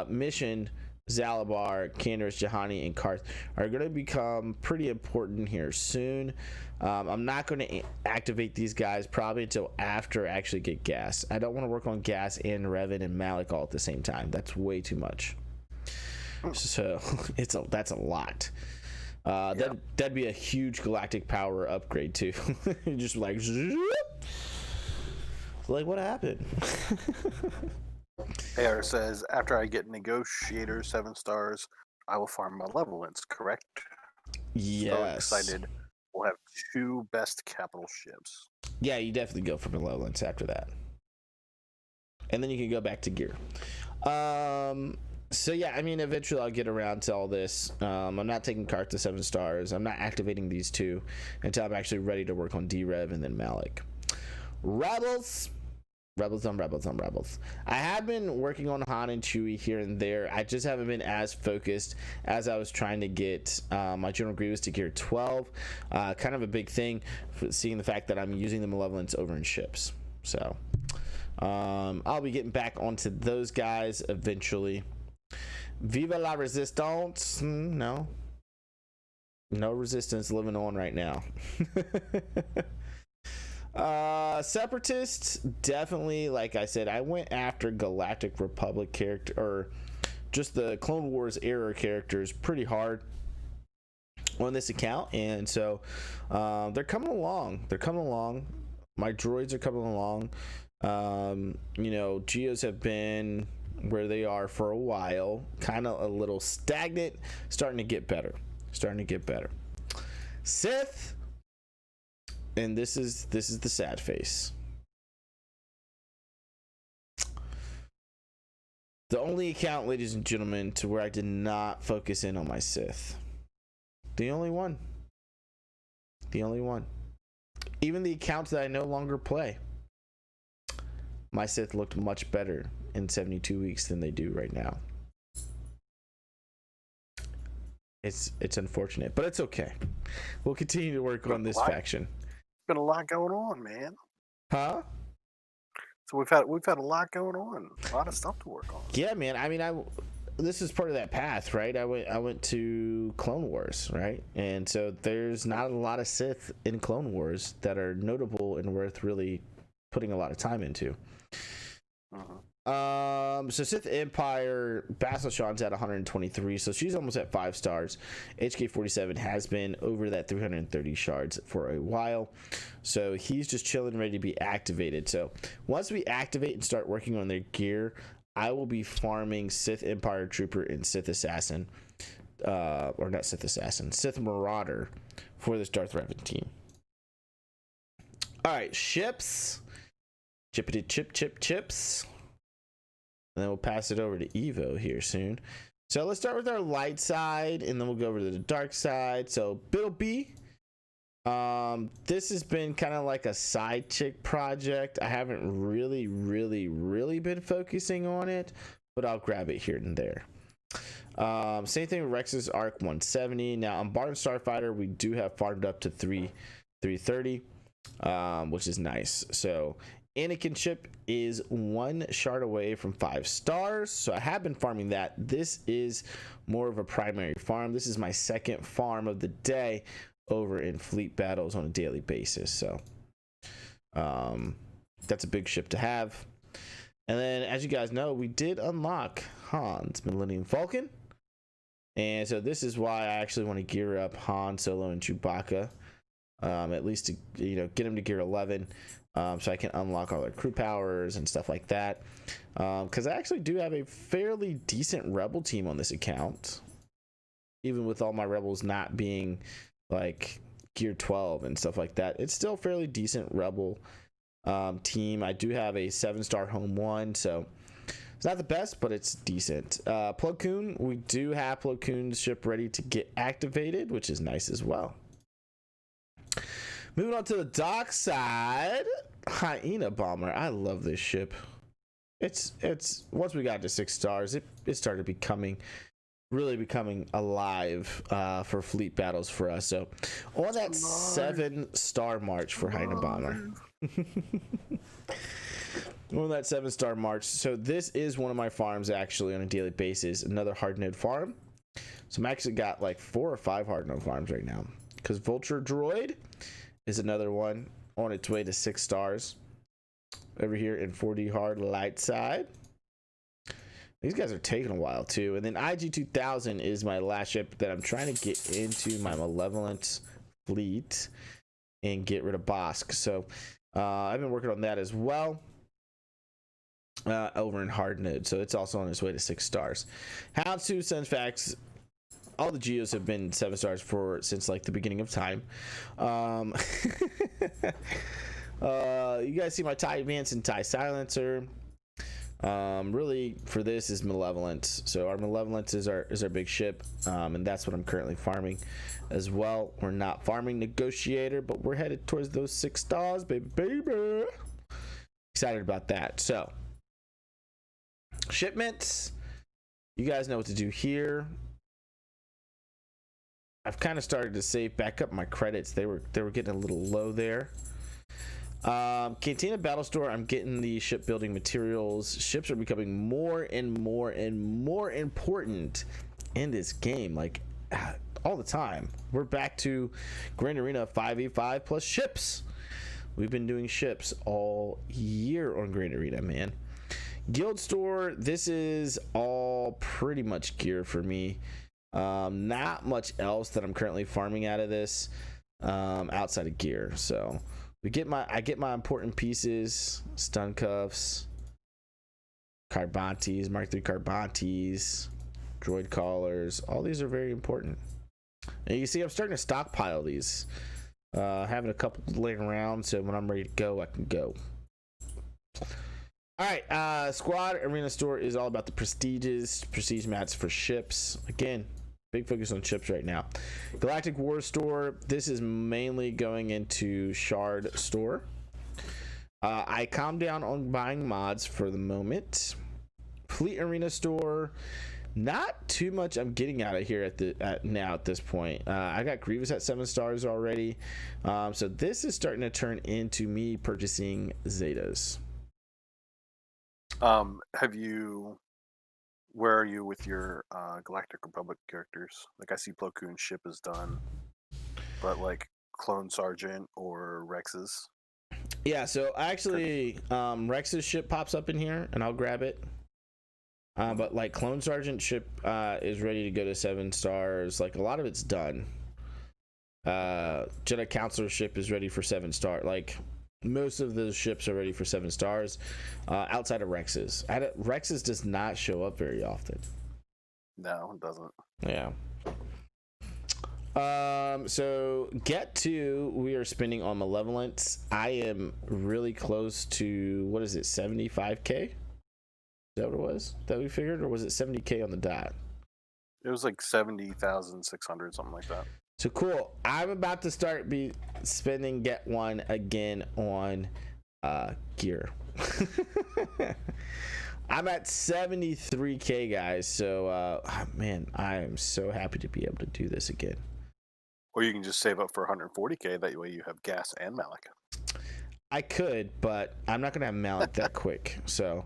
Mission. Zalabar, Canners, Jahani, and Karth are going to become pretty important here soon. I'm not going to activate these guys probably until after I actually get gas. I don't want to work on gas and Revan and Malik all at the same time. That's way too much. So that's a lot. That'd be a huge galactic power upgrade too. Just like what happened? AR says, after I get Negotiator 7 stars, I will farm malevolence, correct? Yes. So excited. We'll have 2 best capital ships. Yeah, you definitely go for malevolence after that. And then you can go back to gear. So yeah, I mean, eventually I'll get around to all this. I'm not taking Karth to 7 stars. I'm not activating these 2 until I'm actually ready to work on D-Rev and then Malik. Rebels on Rebels. I have been working on Han and Chewie here and there. I just haven't been as focused as I was trying to get my General Grievous to gear 12. Kind of a big thing, seeing the fact that I'm using the malevolence over in ships. So I'll be getting back onto those guys eventually. Viva la Resistance. No resistance living on right now. Separatists, definitely, like I said, I went after Galactic Republic character, or just the Clone Wars era characters pretty hard on this account, and so they're coming along. My droids are coming along. Geos have been where they are for a while, kind of a little stagnant, starting to get better. Sith, and this is the sad face. The only account, ladies and gentlemen, to where I did not focus in on my Sith. The only one. Even the accounts that I no longer play, my Sith looked much better in 72 weeks than they do right now. It's unfortunate, but it's okay. We'll continue to work on this faction. Been a lot going on, man. Huh? So we've had a lot going on, a lot of stuff to work on. Yeah, man. I mean, this is part of that path, right? I went to Clone Wars, right? And so there's not a lot of Sith in Clone Wars that are notable and worth really putting a lot of time into. So Sith Empire, Basil Sean's at 123, so she's almost at 5 stars. HK47 has been over that 330 shards for a while, so he's just chilling, ready to be activated. So once we activate and start working on their gear, I will be farming Sith Empire Trooper and Sith Assassin, or not Sith Assassin, Sith Marauder for this Darth Revan team. All right, ships. Chippity chips. And then we'll pass it over to Evo here soon. So let's start with our light side, and then we'll go over to the dark side. So Bill B. This has been kind of like a side chick project. I haven't really been focusing on it, but I'll grab it here and there. Same thing with Rex's Arc 170. Now on Barton Starfighter, we do have farmed up to 330. which is nice. So Anakin ship is 1 shard away from 5 stars. So I have been farming that. This is more of a primary farm. This is my second farm of the day over in fleet battles on a daily basis. So that's a big ship to have. And then, as you guys know, we did unlock Han's Millennium Falcon. And so this is why I actually want to gear up Han, Solo, and Chewbacca. At least to, get them to gear 11. So I can unlock all their crew powers and stuff like that. Because I actually do have a fairly decent rebel team on this account. Even with all my rebels not being like gear 12 and stuff like that. It's still fairly decent rebel team. I do have a 7-star home 1, so it's not the best, but it's decent. Plo Koon, we do have Plo Koon's ship ready to get activated, which is nice as well. Moving on to the dock side, Hyena Bomber. I love this ship. It's once we got to 6 stars, it started really becoming alive for fleet battles for us. So on that 7-star march for Hyena Bomber. On that 7-star march. So this is one of my farms actually on a daily basis. Another hard node farm. So I'm actually got like 4 or 5 hard node farms right now. Because Vulture Droid is another one on its way to 6 stars. Over here in 40 hard light side. These guys are taking a while too. And then IG-2000 is my last ship that I'm trying to get into my Malevolent fleet and get rid of Bosk. So I've been working on that as well over in hard node. So it's also on its way to 6 stars. Houndstooth, Sunfax, all the Geos have been 7 stars since like the beginning of time. You guys see my TIE Advance and TIE Silencer. Really for this is Malevolent. So our Malevolent is our big ship, and that's what I'm currently farming as well. We're not farming Negotiator, but we're headed towards those 6 stars, baby. Excited about that. So shipments, you guys know what to do here. I've kind of started to save back up my credits. They were getting a little low there. Cantina Battle Store, I'm getting the shipbuilding materials. Ships are becoming more and more and more important in this game, like all the time. We're back to Grand Arena 5v5 plus ships. We've been doing ships all year on Grand Arena, man. Guild Store, this is all pretty much gear for me. Not much else that I'm currently farming out of this outside of gear. So I get my important pieces, stun cuffs, Carbantes, Mark III Carbantes, droid collars. All these are very important. And you see I'm starting to stockpile these, having a couple laying around, so when I'm ready to go I can go. All right, Squad Arena Store is all about the prestige mats for ships. Again, big focus on ships right now. Galactic War Store, this is mainly going into Shard Store. I calmed down on buying mods for the moment. Fleet Arena Store, not too much I'm getting out of here at this point. I got Grievous at 7 stars already, so this is starting to turn into me purchasing Zetas. Where are you with your Galactic Republic characters? Like I see Plo Koon's ship is done, but like Clone Sergeant or Rex's? Yeah, so actually Rex's ship pops up in here and I'll grab it. But like Clone Sergeant ship is ready to go to 7 stars. Like a lot of it's done. Jedi Counselor ship is ready for 7 stars. Like most of the ships are ready for 7 stars, outside of Rex's. Rex's does not show up very often. No, it doesn't. Yeah. So we are spending on Malevolence. I am really close to, what is it, 75k? Is that what it was that we figured, or was it 70k on the dot? It was like 70,600, something like that. So cool. I'm about to start spending get one again on gear. I'm at 73k, guys. So man, I am so happy to be able to do this again. Or you can just save up for 140K. That way you have gas and Malik. I could, but I'm not gonna have Malik that quick. So,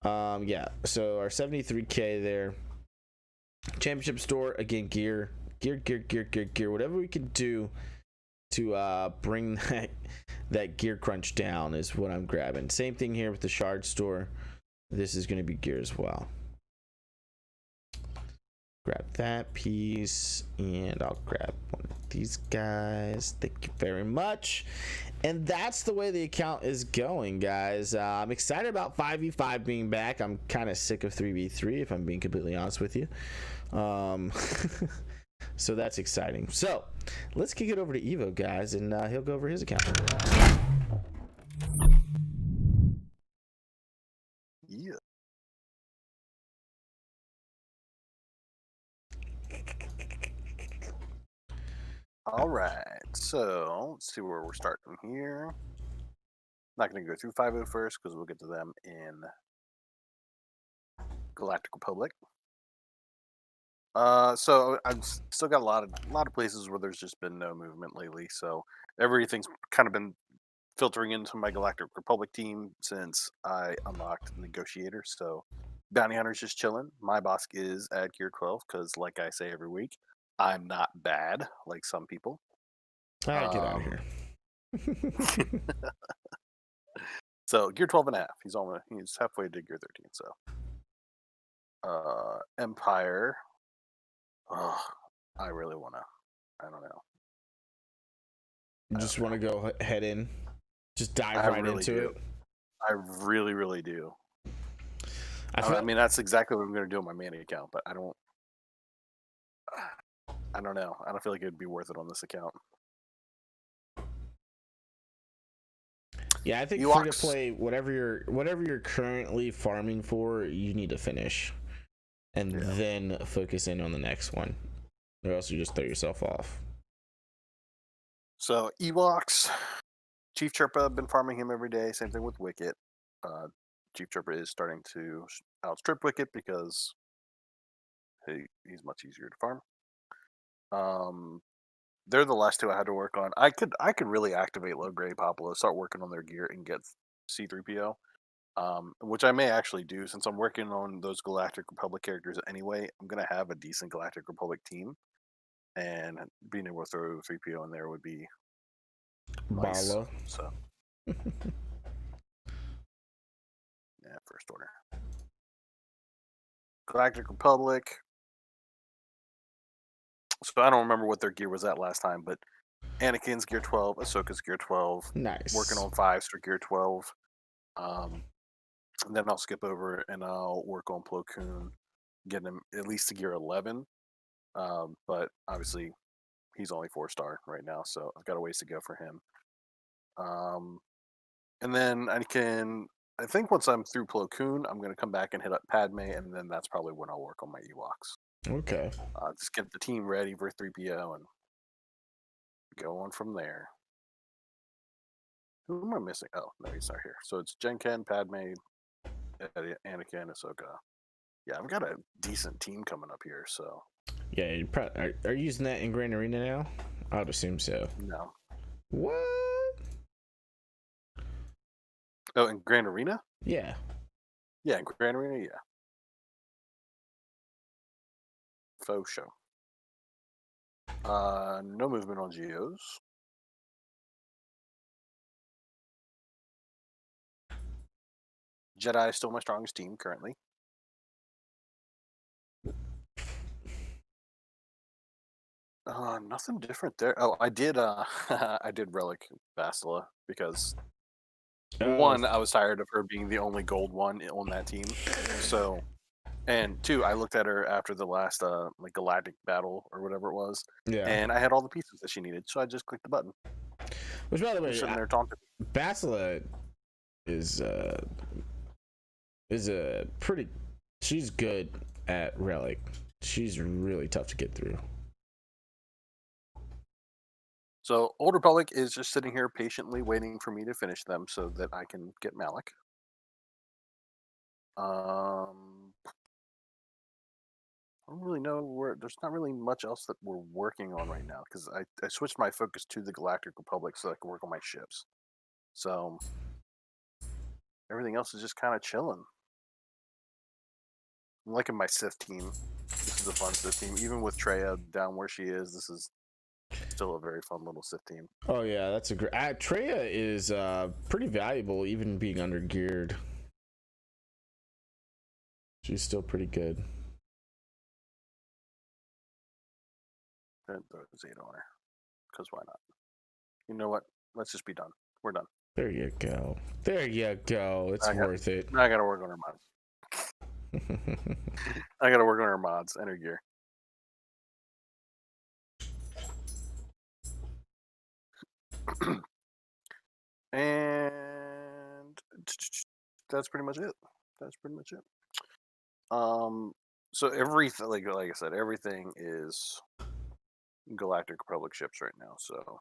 yeah. So our 73K there. Championship store again. Gear. Whatever we can do to bring that gear crunch down is what I'm grabbing. Same thing here with the shard store. This is going to be gear as well. Grab that piece, and I'll grab one of these guys. Thank you very much. And that's the way the account is going, guys. I'm excited about 5v5 being back. I'm kind of sick of 3v3, if I'm being completely honest with you. So that's exciting. So let's kick it over to Evo, guys, and he'll go over his account. Yeah. All right. So let's see where we're starting here. Not going to go through 5.0 first because we'll get to them in Galactic Republic. So I've still got a lot of places where there's just been no movement lately. So everything's kind of been filtering into my Galactic Republic team since I unlocked Negotiator. So Bounty Hunter's just chilling. My boss is at Gear 12 because, like I say every week, I'm not bad like some people. All right, get out of here. So Gear 12 and a half. He's halfway to Gear 13. So Empire. Oh, I really want to. I don't know. You just want to go head in? Just dive right into it? I really, really do. I mean, that's exactly what I'm going to do on my Mana account, but I don't know. I don't feel like it'd be worth it on this account. Yeah, I think free to play, whatever you're currently farming for, you need to finish. And then focus in on the next one, or else you just throw yourself off. So Ewoks, Chief Chirpa, I've been farming him every day. Same thing with Wicket. Chief Chirpa is starting to outstrip Wicket because he's much easier to farm. They're the last two I had to work on. I could really activate low grade Popolo, start working on their gear, and get C3PO. Which I may actually do since I'm working on those Galactic Republic characters anyway. I'm going to have a decent Galactic Republic team, and being able to throw 3PO in there would be nice. Bala. So, yeah, first order. Galactic Republic. So I don't remember what their gear was at last time, but Anakin's Gear 12, Ahsoka's Gear 12. Nice. Working on 5s for Gear 12. And then I'll skip over and I'll work on Plo Koon, getting him at least to Gear 11. But obviously, he's only 4-star right now, so I've got a ways to go for him. And then I think once I'm through Plo Koon, I'm going to come back and hit up Padme, and then that's probably when I'll work on my Ewoks. Okay. Just get the team ready for 3PO and go on from there. Who am I missing? Oh, no, he's not here. So it's Jen Ken, Padme, Anakin, Ahsoka. Yeah, I've got a decent team coming up here, so. Yeah, are you using that in Grand Arena now? I would assume so. No. What? Oh, in Grand Arena? Yeah. Yeah, in Grand Arena, yeah. Faux show. No movement on Geos. Jedi is still my strongest team currently. Nothing different there. Oh, I did I did Relic Bastila because one, I was tired of her being the only gold one on that team. So, and two, I looked at her after the last like Galactic battle or whatever it was. Yeah. And I had all the pieces that she needed, so I just clicked the button. Which, by the way, sitting there taunting. Bastila is a pretty. She's good at Relic. She's really tough to get through. So Old Republic is just sitting here patiently waiting for me to finish them so that I can get Malik. I don't really know where. There's not really much else that we're working on right now because I switched my focus to the Galactic Republic so I can work on my ships. So everything else is just kind of chilling. I'm liking my Sith team. This is a fun Sith team. Even with Traya down where she is, this is still a very fun little Sith team. Oh yeah, that's a great. Traya is pretty valuable, even being under geared. She's still pretty good. Throw Zeta on her, because why not? You know what? Let's just be done. We're done. There you go. There you go. It's worth it. I gotta work on her mods. I gotta work on her mods and her gear. And that's pretty much it. So everything, like I said, everything is Galactic Republic ships right now. So,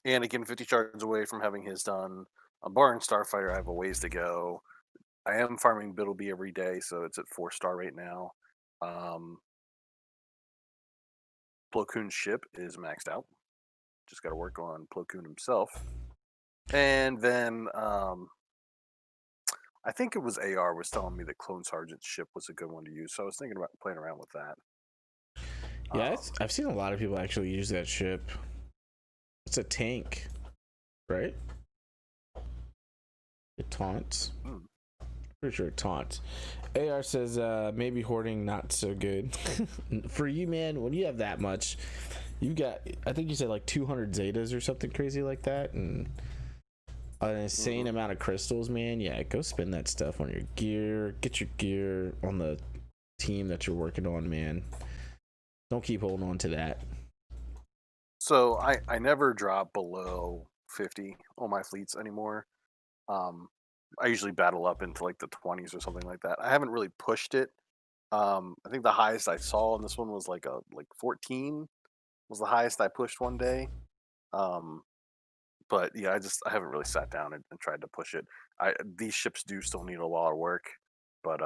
Anakin 50 shards away from having his done. Barring Starfighter, I have a ways to go. I am farming Bittleby every day, so it's at 4-star right now. Plo Koon's ship is maxed out. Just got to work on Plo Koon himself. And then I think it was AR was telling me that Clone Sergeant's ship was a good one to use, so I was thinking about playing around with that. Yeah, I've seen a lot of people actually use that ship. It's a tank, right? It taunts. Pretty sure it taunts. AR says maybe hoarding not so good. For you, man, when you have that much, you got, I think you said like 200 Zetas or something crazy like that, and an insane amount of crystals, man. Yeah, go spend that stuff on your gear. Get your gear on the team that you're working on, man. Don't keep holding on to that. So I never drop below 50 on my fleets anymore. I usually battle up into like the 20s or something like that. I haven't really pushed it. I think the highest I saw on this one was like 14 was the highest I pushed one day. But yeah, I haven't really sat down and tried to push it. These ships do still need a lot of work, but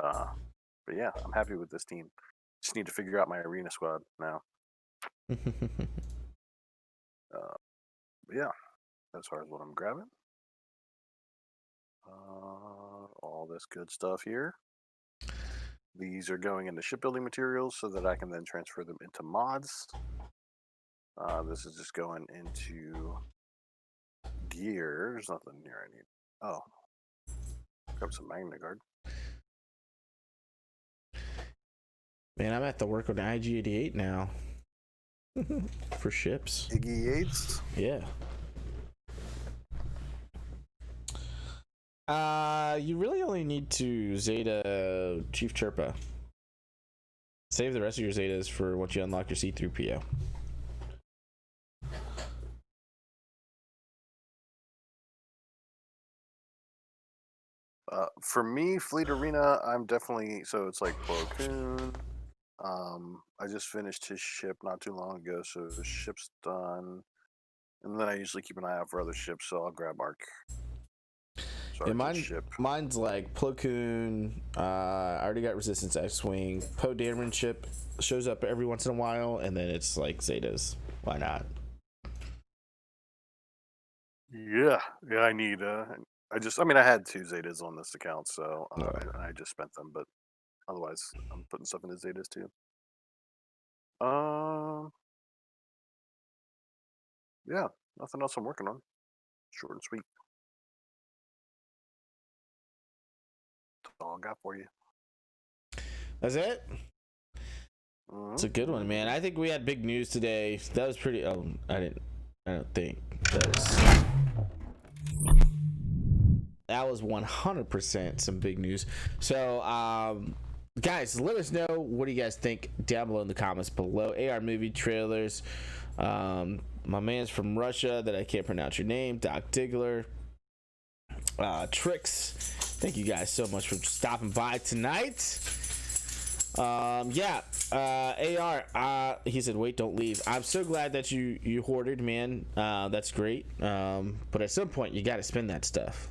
yeah, I'm happy with this team. Just need to figure out my arena squad now. Yeah, as far as what I'm grabbing, all this good stuff here. These are going into shipbuilding materials so that I can then transfer them into mods. This is just going into gear. There's nothing here I need. Oh, grab some Magna Guard. Man, I'm at the work on IG-88 now. For ships. IG-8s? Yeah. You really only need to Zeta Chief Chirpa. Save the rest of your Zetas for once you unlock your C-3PO. For me, Fleet Arena, I'm definitely, so it's like Plo Koon. I just finished his ship not too long ago, so the ship's done. And then I usually keep an eye out for other ships, so I'll grab Arc. Yeah, mine's like Plo Koon. I already got Resistance X-Wing. Poe Dameron ship shows up every once in a while, and then it's like Zetas. Why not? Yeah, I need. I had 2 Zetas on this account, so I just spent them, but otherwise, I'm putting stuff into Zetas too. Yeah, nothing else I'm working on. Short and sweet. That's all I got for you. That's it? It's a good one, man. I think we had big news today. That was pretty. I don't think that was 100% some big news. So, guys, let us know what do you guys think down below in the comments below. AR movie trailers. My man's from Russia that I can't pronounce your name, Doc Diggler. Tricks, thank you guys so much for stopping by tonight. AR, he said wait, don't leave. I'm so glad that you hoarded, man. That's great. But at some point you got to spend that stuff.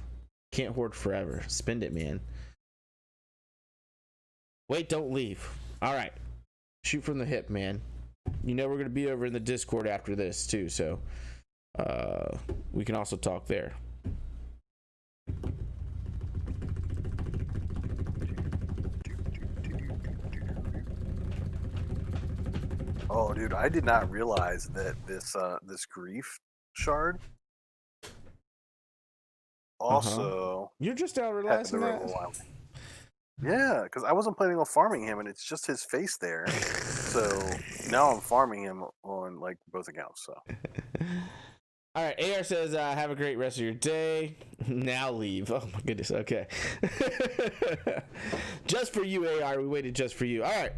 Can't hoard forever. Spend it, man. Wait, don't leave. All right. Shoot from the hip, man. You know we're going to be over in the Discord after this, too, so we can also talk there. Oh, dude, I did not realize that this grief shard also. You're just now realizing that? Yeah, because I wasn't planning on farming him, and it's just his face there. So now I'm farming him on like both accounts. So. All right, AR says, have a great rest of your day. Now leave. Oh, my goodness. Okay. Just for you, AR. We waited just for you. All right.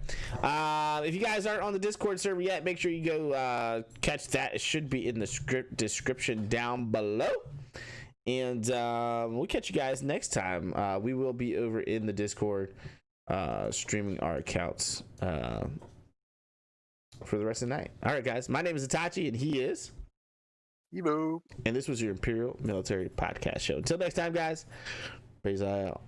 If you guys aren't on the Discord server yet, make sure you go catch that. It should be in the description down below. And we'll catch you guys next time. We will be over in the Discord streaming our accounts for the rest of the night. All right, guys. My name is Itachi, and he is... Evo. And this was your Imperial Military Podcast Show. Until next time, guys. Praise out.